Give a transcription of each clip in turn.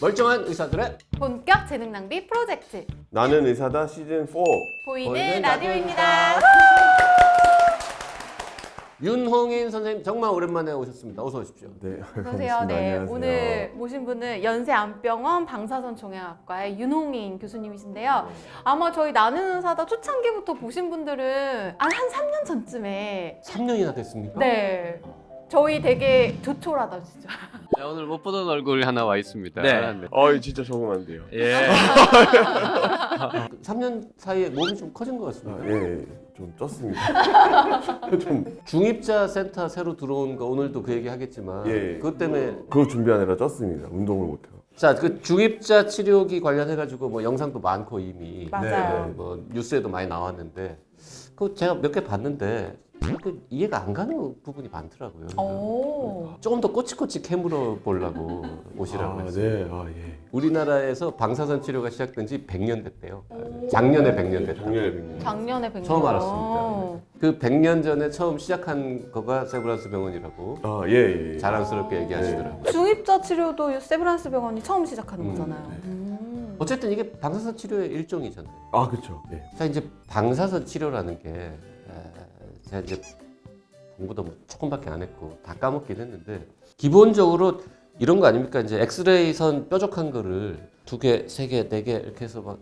멀쩡한 의사들의 본격 재능 낭비 프로젝트 나는 의사다 시즌 4. 보이는 라디오입니다. 윤홍인 선생님 정말 오랜만에 오셨습니다. 어서 오십시오. 네. 안녕하세요. 반갑습니다. 네, 안녕하세요. 오늘 모신 분은 연세안병원 방사선종양학과의 윤홍인 교수님이신데요. 아마 저희 나는 의사다 초창기부터 보신 분들은 한 3년 전쯤에 3년이나 됐습니까? 네, 저희 되게 조촐하다 진짜. 네, 오늘 못 보던 얼굴 하나 와 있습니다. 네. 진짜 적응 안 돼요. 예. 3년 사이에 몸이 좀 커진 것 같습니다. 예, 좀 쪘습니다. 좀 중입자 센터 새로 들어온 거 오늘도 그 얘기 하겠지만 예. 그것 때문에 그거 준비하느라 쪘습니다. 운동을 못 해요. 자, 그 중입자 치료기 관련해 가지고 뭐 영상도 많고 이미 맞아요. 네. 뭐 뉴스에도 많이 나왔는데 그 제가 몇 개 봤는데 그 이해가 안 가는 부분이 많더라고요. 오. 조금 더 꼬치꼬치 캐물어 보려고 오시라고 했어요. 네. 예. 우리나라에서 방사선 치료가 시작된 지 100년 됐대요. 작년에 100년 됐다. 작년에 뵙는. 작년에 100년. 처음 알았습니다. 그 100년 전에 처음 시작한 거가 세브란스 병원이라고 예. 자랑스럽게 얘기하시더라고요. 중입자 치료도 세브란스 병원이 처음 시작하는 거잖아요. 어쨌든 이게 방사선 치료의 일종이잖아요. 그렇죠. 예. 자, 이제 방사선 치료라는 게 제가 이제 공부도 뭐 조금밖에 안 했고 다 까먹긴 했는데 기본적으로 이런 거 아닙니까? 이제 엑스레이 선 뾰족한 거를 2개, 3개, 4개 이렇게 해서 막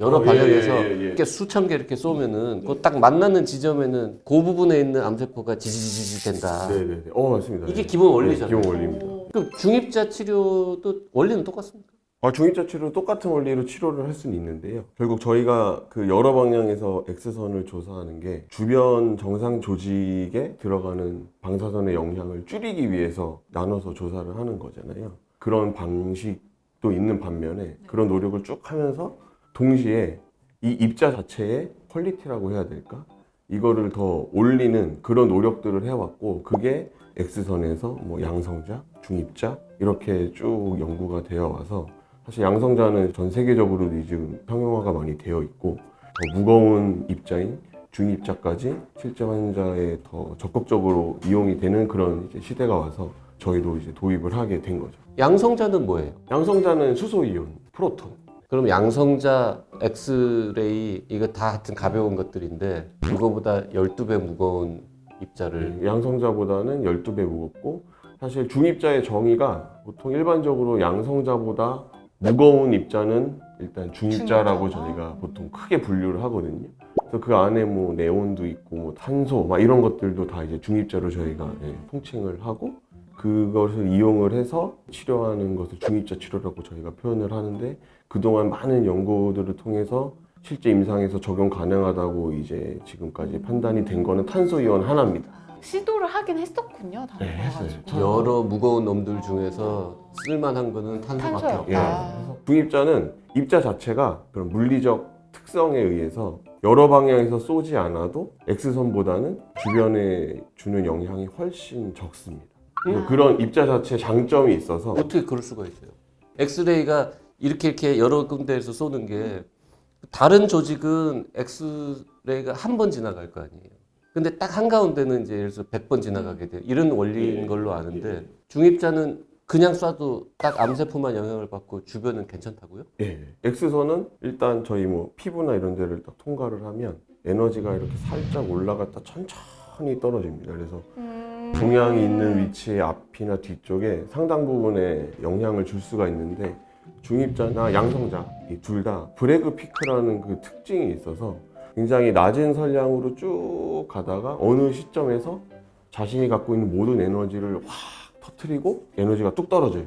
여러 방향에서 예. 이렇게 수천 개 이렇게 쏘면은 그 딱 만나는 지점에는 그 부분에 있는 암세포가 지지지지 된다. 네. 맞습니다. 이게 예. 기본 원리잖아요. 기본 원리입니다. 그럼 중입자 치료도 원리는 똑같습니까? 중입자 치료 똑같은 원리로 치료를 할 수는 있는데요. 결국 저희가 그 여러 방향에서 X선을 조사하는 게 주변 정상 조직에 들어가는 방사선의 영향을 줄이기 위해서 나눠서 조사를 하는 거잖아요. 그런 방식도 있는 반면에 그런 노력을 쭉 하면서 동시에 이 입자 자체의 퀄리티라고 해야 될까? 이거를 더 올리는 그런 노력들을 해왔고 그게 X선에서 뭐 양성자, 중입자 이렇게 쭉 연구가 되어 와서 사실 양성자는 전 세계적으로 지금 상용화가 많이 되어 있고 더 무거운 입자인 중입자까지 실제 환자에 더 적극적으로 이용이 되는 그런 이제 시대가 와서 저희도 이제 도입을 하게 된 거죠. 양성자는 뭐예요? 양성자는 수소이온, 프로톤. 그럼 양성자 엑스레이 이거 다 하여튼 가벼운 것들인데 그거보다 12배 무거운 입자를 양성자보다는 12배 무겁고 사실 중입자의 정의가 보통 일반적으로 양성자보다 무거운 입자는 일단 중입자라고 저희가 보통 크게 분류를 하거든요. 그래서 그 안에 뭐 네온도 있고 뭐 탄소 막 이런 것들도 다 이제 중입자로 저희가 통칭을 하고 그것을 이용을 해서 치료하는 것을 중입자 치료라고 저희가 표현을 하는데 그동안 많은 연구들을 통해서 실제 임상에서 적용 가능하다고 이제 지금까지 판단이 된 거는 탄소이온 하나입니다. 시도를 하긴 했었군요. 다른 거 가지고. 여러 무거운 놈들 중에서 쓸만한 거는 탄소밖에 탄소요. 없다. 그래서 중입자는 입자 자체가 그런 물리적 특성에 의해서 여러 방향에서 쏘지 않아도 X선보다는 주변에 주는 영향이 훨씬 적습니다. 그런 입자 자체의 장점이 있어서 어떻게 그럴 수가 있어요? 엑스레이가 이렇게 여러 군데에서 쏘는 게 다른 조직은 엑스레이가 한 번 지나갈 거 아니에요. 근데 딱 한가운데는 이제 예를 들어서 100번 지나가게 돼요. 이런 원리인 걸로 아는데 중입자는 그냥 쏴도 딱 암세포만 영향을 받고 주변은 괜찮다고요? X선은 일단 저희 뭐 피부나 이런 데를 딱 통과를 하면 에너지가 이렇게 살짝 올라갔다 천천히 떨어집니다. 그래서 동양이 있는 위치의 앞이나 뒤쪽에 상당 부분에 영향을 줄 수가 있는데 중입자나 양성자 이 둘 다 브래그 피크라는 그 특징이 있어서 굉장히 낮은 선량으로 쭉 가다가 어느 시점에서 자신이 갖고 있는 모든 에너지를 확 터트리고 에너지가 뚝 떨어져요.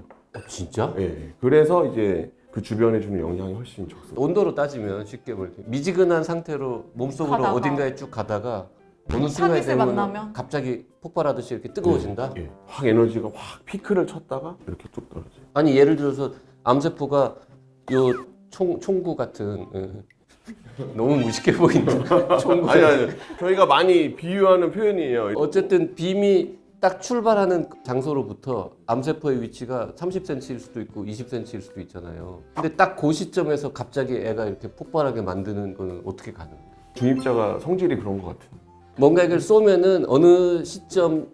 진짜? 그래서 이제 그 주변에 주는 영향이 훨씬 적습니다. 온도로 따지면 쉽게 볼 때 미지근한 상태로 몸속으로 가다가. 어딘가에 쭉 가다가 어느 순간에 타깃을 되면 만나면? 갑자기 폭발하듯이 이렇게 뜨거워진다? 확 에너지가 확 피크를 쳤다가 이렇게 뚝 떨어져요. 아니 예를 들어서 암세포가 요 총구 같은 너무 무식해 보인다. 총구 아니 저희가 많이 비유하는 표현이에요. 어쨌든 빔이 딱 출발하는 장소로부터 암세포의 위치가 30cm일 수도 있고 20cm일 수도 있잖아요. 근데 딱 그 시점에서 갑자기 애가 이렇게 폭발하게 만드는 거는 어떻게 가능해요? 중입자가 성질이 그런 것 같아요. 뭔가 이걸 쏘면은 어느 시점에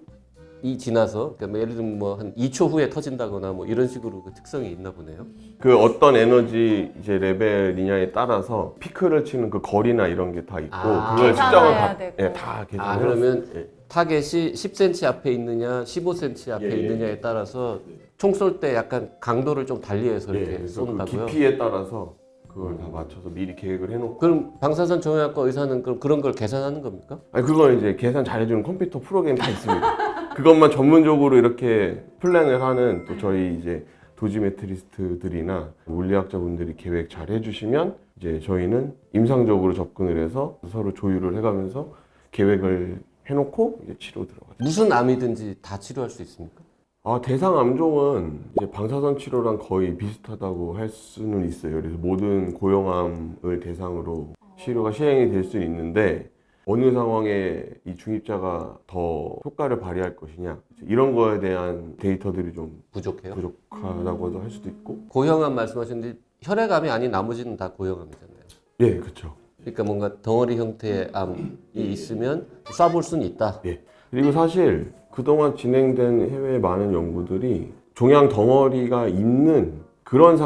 시간이 지나서 그러니까 뭐 예를 들면 뭐 한 2초 후에 터진다거나 뭐 이런 식으로 그 특성이 있나 보네요. 그 어떤 에너지 이제 레벨이냐에 따라서 피크를 치는 그 거리나 이런 게 다 있고 아. 그걸 측정을 계산해야 다, 되고. 예, 다 계산을 아, 그러면 예. 타겟이 10cm 앞에 있느냐, 15cm 앞에 예, 예. 있느냐에 따라서 총 쏠 때 약간 강도를 좀 달리해서 예, 이렇게 그래서 그 쏜다고요. 깊이에 따라서 그걸 다 맞춰서 미리 계획을 해놓고 그럼 방사선 정형외과 의사는 그럼 그런 걸 계산하는 겁니까? 아니 그건 이제 계산 잘해주는 컴퓨터 프로그램 다 있습니다. 그것만 전문적으로 이렇게 플랜을 하는 또 저희 이제 도지메트리스트들이나 물리학자분들이 계획 잘 해주시면 이제 저희는 임상적으로 접근을 해서 서로 조율을 해가면서 계획을 해놓고 이제 치료 들어가죠. 무슨 암이든지 다 치료할 수 있습니까? 아, 대상 암종은 이제 방사선 치료랑 거의 비슷하다고 할 수는 있어요. 그래서 모든 고형암을 대상으로 치료가 시행이 될 수 있는데 어느 상황에 이 중입자가 더 효과를 발휘할 것이냐 이런 거에 대한 데이터들이 좀 부족해요. 부족하다고도 할 수도 있고. 고형암 말씀하셨는데 혈액암이 아닌 나머지는 다 고형암이잖아요. 예, 그렇죠. 그러니까 뭔가 덩어리 형태의 암이 있으면 쏴볼 수는 있다. 예. 그리고 사실 그동안 진행된 해외의 많은 연구들이 종양 덩어리가 있는 그런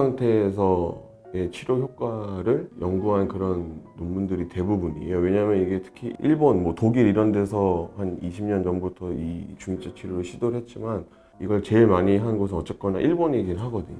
상태에서의 치료 효과를 연구한 그런 논문들이 대부분이에요. 왜냐하면 이게 특히 일본, 뭐 독일 이런 데서 한 20년 전부터 이 중입자 치료를 시도를 했지만 이걸 제일 많이 한 곳은 어쨌거나 일본이긴 하거든요.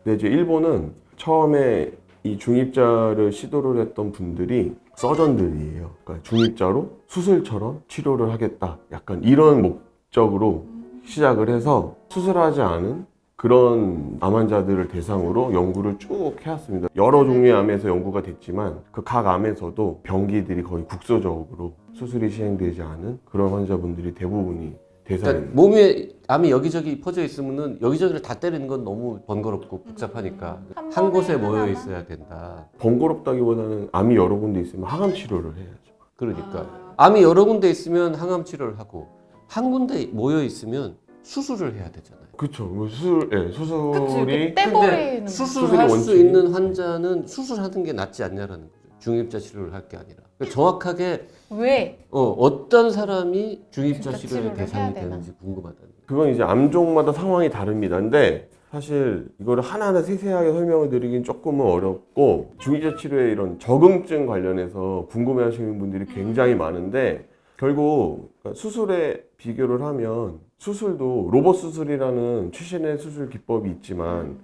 근데 이제 일본은 처음에 이 중입자를 시도를 했던 분들이 서전들이에요. 그러니까 중입자로 수술처럼 치료를 하겠다. 약간 이런 목적으로 시작을 해서 수술하지 않은 그런 암 환자들을 대상으로 연구를 쭉 해왔습니다. 여러 종류의 암에서 연구가 됐지만 그 각 암에서도 병기들이 거의 국소적으로 수술이 시행되지 않은 그런 환자분들이 대부분이 그러니까 대상입니다. 몸에 암이 여기저기 퍼져 있으면은 여기저기를 다 때리는 건 너무 번거롭고 복잡하니까 한 한 곳에 번에 모여 하나만? 있어야 된다. 번거롭다기보다는 암이 여러 군데 있으면 항암 치료를 해야죠. 그러니까 암이 여러 군데 있으면 항암 치료를 하고 한 군데 모여 있으면 수술을 해야 되잖아요. 그렇죠. 뭐 수술, 예, 그치, 수술이 떼버리는 거. 수술할 수 원칙이- 있는 환자는 수술하는 게 낫지 않냐라는 거죠. 중입자 치료를 할 게 아니라. 그러니까 정확하게 왜? 어떤 사람이 중입자 중입자 치료의 치료를 대상이 해야 되나? 되는지 궁금하다는 거예요. 그건 이제 암종마다 상황이 다릅니다. 근데 사실 이거를 하나하나 세세하게 설명을 드리긴 조금은 어렵고 중이자 치료의 이런 적응증 관련해서 궁금해하시는 분들이 굉장히 많은데 결국 수술에 비교를 하면 수술도 로봇 수술이라는 최신의 수술 기법이 있지만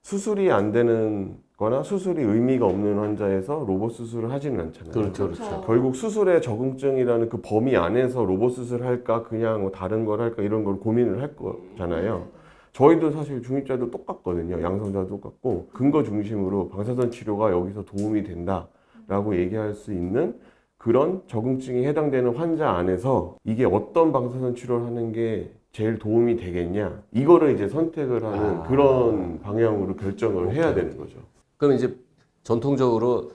수술이 안 되는 거나 수술이 의미가 없는 환자에서 로봇 수술을 하지는 않잖아요. 그렇죠, 그렇죠. 결국 수술의 적응증이라는 그 범위 안에서 로봇 수술을 할까 그냥 뭐 다른 걸 할까 이런 걸 고민을 할 거잖아요. 저희도 사실 중입자도 똑같거든요. 양성자도 똑같고 근거 중심으로 방사선 치료가 여기서 도움이 된다라고 얘기할 수 있는 그런 적응증이 해당되는 환자 안에서 이게 어떤 방사선 치료를 하는 게 제일 도움이 되겠냐 이거를 이제 선택을 하는 그런 방향으로 결정을 해야 되는 거죠. 그럼 이제 전통적으로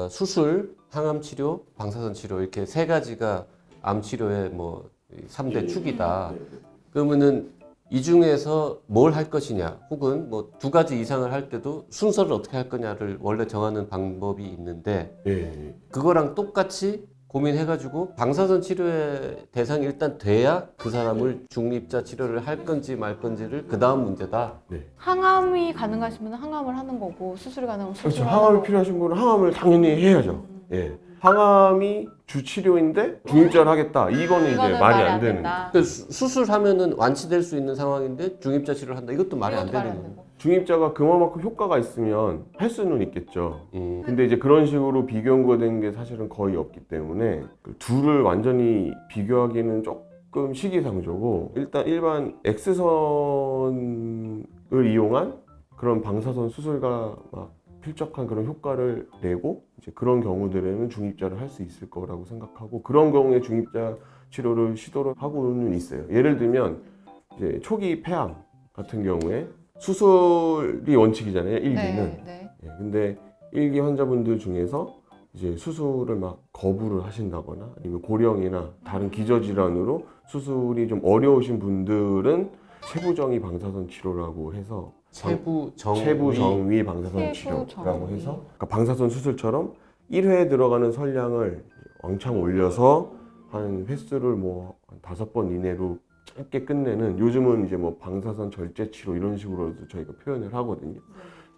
수술, 항암 치료, 방사선 치료 이렇게 세 가지가 암 치료의 뭐 3대 축이다. 그러면은 이 중에서 뭘 할 것이냐, 혹은 뭐 2가지 이상을 할 때도 순서를 어떻게 할 거냐를 원래 정하는 방법이 있는데 예. 그거랑 똑같이 고민해가지고 방사선 치료의 대상이 일단 돼야 그 사람을 중립자 치료를 할 건지 말 건지를 그 다음 문제다. 항암이 가능하시면 항암을 하는 거고 수술이 가능하면 그렇죠. 수술을 항암이 하는 거고. 필요하신 분은 항암을 당연히 해야죠. 예. 항암이 주 치료인데 중입자를 하겠다. 이거는 이제 이거는 말이 안 되는 거예요. 된다. 그 수술하면은 완치될 수 있는 상황인데 중입자 치료를 한다. 이것도 말이 안 이것도 말이 되는 안 거예요. 되고. 중입자가 그만큼 효과가 있으면 할 수는 있겠죠. 음. 근데 이제 그런 식으로 비교 연구된 게 사실은 거의 없기 때문에 그 둘을 완전히 비교하기는 조금 시기상조고 일단 일반 X선을 이용한 그런 방사선 수술과 막 필적한 그런 효과를 내고 이제 그런 경우들에는 중입자를 할 수 있을 거라고 생각하고 그런 경우에 중입자 치료를 시도를 하고는 있어요. 예를 들면 이제 초기 폐암 같은 경우에 수술이 원칙이잖아요. 1기는. 네. 예, 근데 1기 환자분들 중에서 이제 수술을 막 거부를 하신다거나 아니면 고령이나 다른 기저질환으로 수술이 좀 어려우신 분들은 체부정위 방사선 치료라고 해서 체부정위 방사선 치료라고 체부정위. 해서 그러니까 방사선 수술처럼 1회에 들어가는 선량을 왕창 올려서 한 횟수를 뭐 5번 이내로 짧게 끝내는 요즘은 이제 뭐 방사선 절제 치료 이런 식으로도 저희가 표현을 하거든요.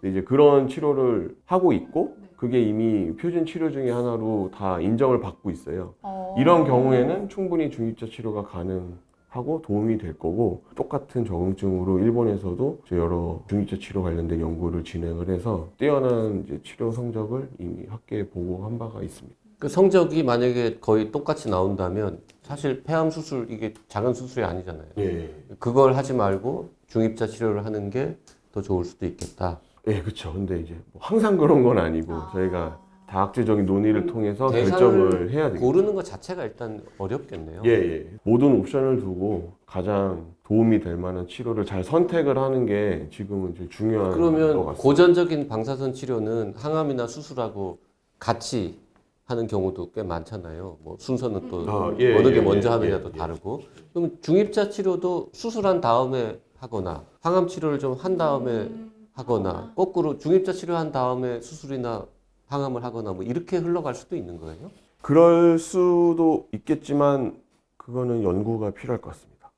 근데 이제 그런 치료를 하고 있고 그게 이미 표준 치료 중에 하나로 다 인정을 받고 있어요. 이런 경우에는 충분히 중입자 치료가 가능하고 도움이 될 거고 똑같은 적응증으로 일본에서도 여러 중입자 치료 관련된 연구를 진행을 해서 뛰어난 이제 치료 성적을 이미 학계에 보고한 바가 있습니다. 그 성적이 만약에 거의 똑같이 나온다면 사실 폐암 수술 이게 작은 수술이 아니잖아요. 예, 그걸 하지 말고 중입자 치료를 하는 게 더 좋을 수도 있겠다. 예, 그렇죠. 근데 이제 뭐 항상 그런 건 아니고 저희가 다학제적인 논의를 통해서 대상을 결정을 해야 되겠죠. 고르는 것 자체가 일단 어렵겠네요. 예, 예. 모든 옵션을 두고 가장 도움이 될 만한 치료를 잘 선택을 하는 게 지금은 제일 중요한 것 그러면 같습니다. 고전적인 방사선 치료는 항암이나 수술하고 같이 하는 경우도 꽤 많잖아요. 뭐 순서는 또 예, 어느 게 예, 먼저 예, 하느냐도 예, 예. 다르고. 그럼 중입자 치료도 수술한 다음에 하거나 항암 치료를 좀 한 다음에 하거나 거꾸로 중입자 치료한 다음에 수술이나 항암을 하거나 뭐 이렇게 흘러갈 수도 있는 거예요? 그럴 수도 있겠지만 그거는 연구가 필요할 것 같습니다.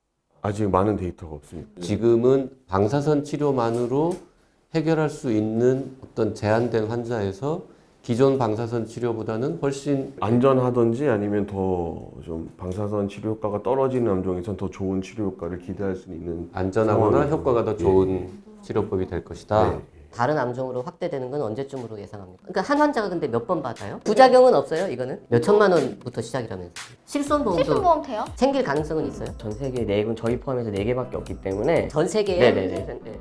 아직 많은 데이터가 없습니다. 지금은 방사선 치료만으로 해결할 수 있는 어떤 제한된 환자에서 기존 방사선 치료보다는 훨씬 안전하든지 아니면 더 좀 방사선 치료 효과가 떨어지는 암종에선 더 좋은 치료 효과를 기대할 수 있는 안전하거나 상황이죠. 효과가 더 좋은 치료법이 될 것이다. 네. 다른 암종으로 확대되는 건 언제쯤으로 예상합니까? 그러니까 한 환자가 근데 몇 번 받아요? 부작용은 없어요, 이거는? 몇 천만 원부터 시작이라면서. 실손보험도 실손보험 돼요? 생길 가능성은 있어요? 전 세계 내군 저희 포함해서 4개밖에 없기 때문에 전 세계에? 네네네.